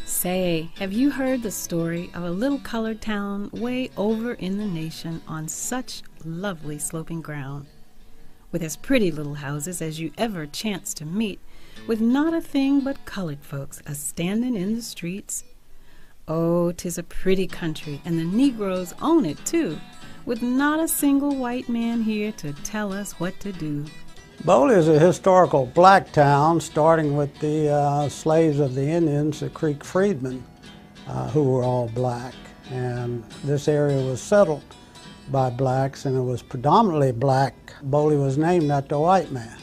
Say, have you heard the story of a little colored town way over in the nation on such lovely sloping ground, with as pretty little houses as you ever chance to meet, with not a thing but colored folks a-standing in the streets? Oh, 'tis a pretty country, and the Negroes own it too, with not a single white man here to tell us what to do. Boley is a historical black town, starting with the slaves of the Indians, the Creek freedmen, who were all black. And this area was settled by blacks, and it was predominantly black. Boley was named after a white man.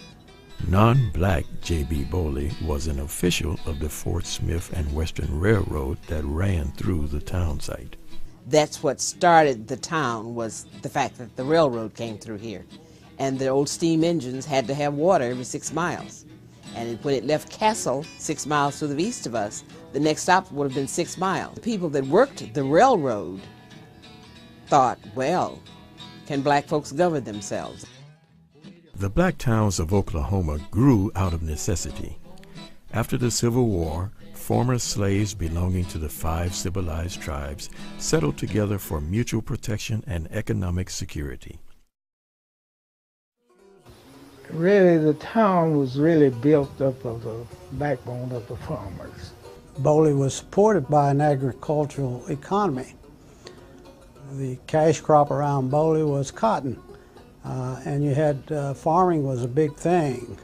Non-black J.B. Boley was an official of the Fort Smith and Western Railroad that ran through the town site. That's what started the town, was the fact that the railroad came through here. And the old steam engines had to have water every 6 miles. And when it left Castle, 6 miles to the east of us, the next stop would have been 6 miles. The people that worked the railroad thought, well, can black folks govern themselves? The black towns of Oklahoma grew out of necessity. After the Civil War, former slaves belonging to the 5 civilized tribes settled together for mutual protection and economic security. Really, the town was really built up of the backbone of the farmers. Boley was supported by an agricultural economy. The cash crop around Boley was cotton, and you had farming was a big thing.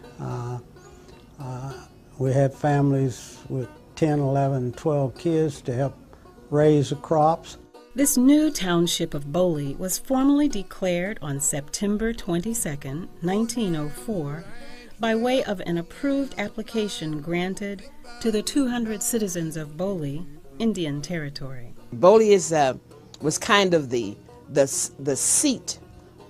We had families with 10, 11, 12 kids to help raise the crops. This new township of Boley was formally declared on September 22, 1904, by way of an approved application granted to the 200 citizens of Boley, Indian Territory. Boley was kind of the seat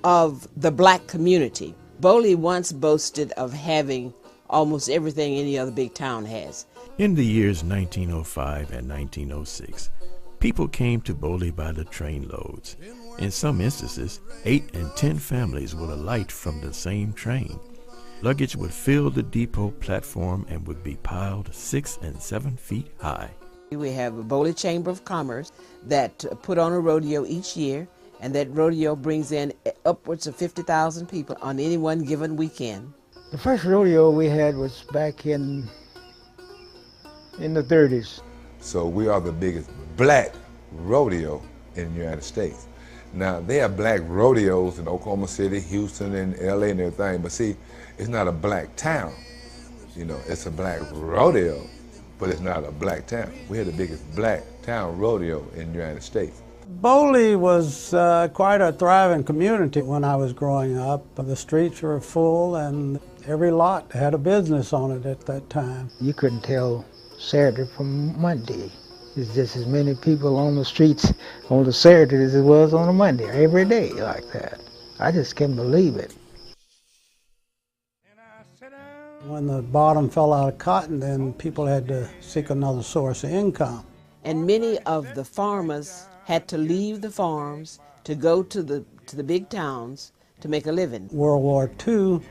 of the black community. Boley once boasted of having almost everything any other big town has. In the years 1905 and 1906, people came to Boley by the trainloads. In some instances, 8 and 10 families would alight from the same train. Luggage would fill the depot platform and would be piled 6 and 7 feet high. We have a Boley Chamber of Commerce that put on a rodeo each year, and that rodeo brings in upwards of 50,000 people on any one given weekend. The first rodeo we had was back in the 30s. So we are the biggest black rodeo in the United States. Now, they have black rodeos in Oklahoma City, Houston, and LA and everything, but see, it's not a black town. You know, it's a black rodeo, but it's not a black town. We had the biggest black town rodeo in the United States. Boley was quite a thriving community when I was growing up. The streets were full, and every lot had a business on it at that time. You couldn't tell Saturday from Monday. There's just as many people on the streets on the Saturday as it was on a Monday, every day like that. I just can't believe it. When the bottom fell out of cotton, then people had to seek another source of income. And many of the farmers had to leave the farms to go to the big towns to make a living. World War II,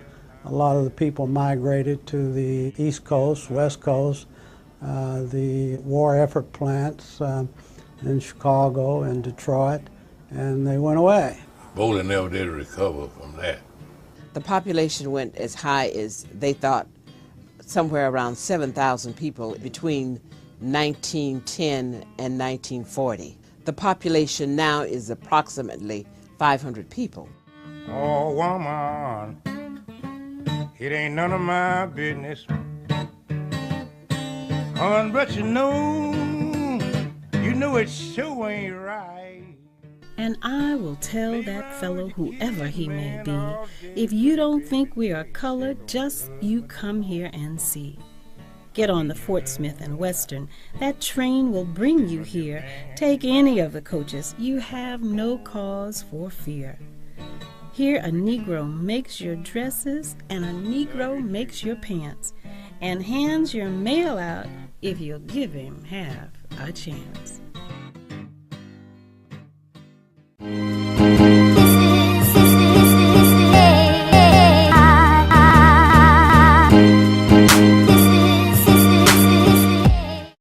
a lot of the people migrated to the East Coast, West Coast, the war effort plants in Chicago and Detroit, and they went away. Boley never did recover from that. The population went as high as they thought, somewhere around 7,000 people between 1910 and 1940. The population now is approximately 500 people. Oh, woman, it ain't none of my business. But you know it sure ain't right. And I will tell that fellow, whoever he may be, if you don't think we are colored, just you come here and see. Get on the Fort Smith and Western. That train will bring you here. Take any of the coaches. You have no cause for fear. Here a Negro makes your dresses, and a Negro makes your pants, and hands your mail out if you'll give him half a chance.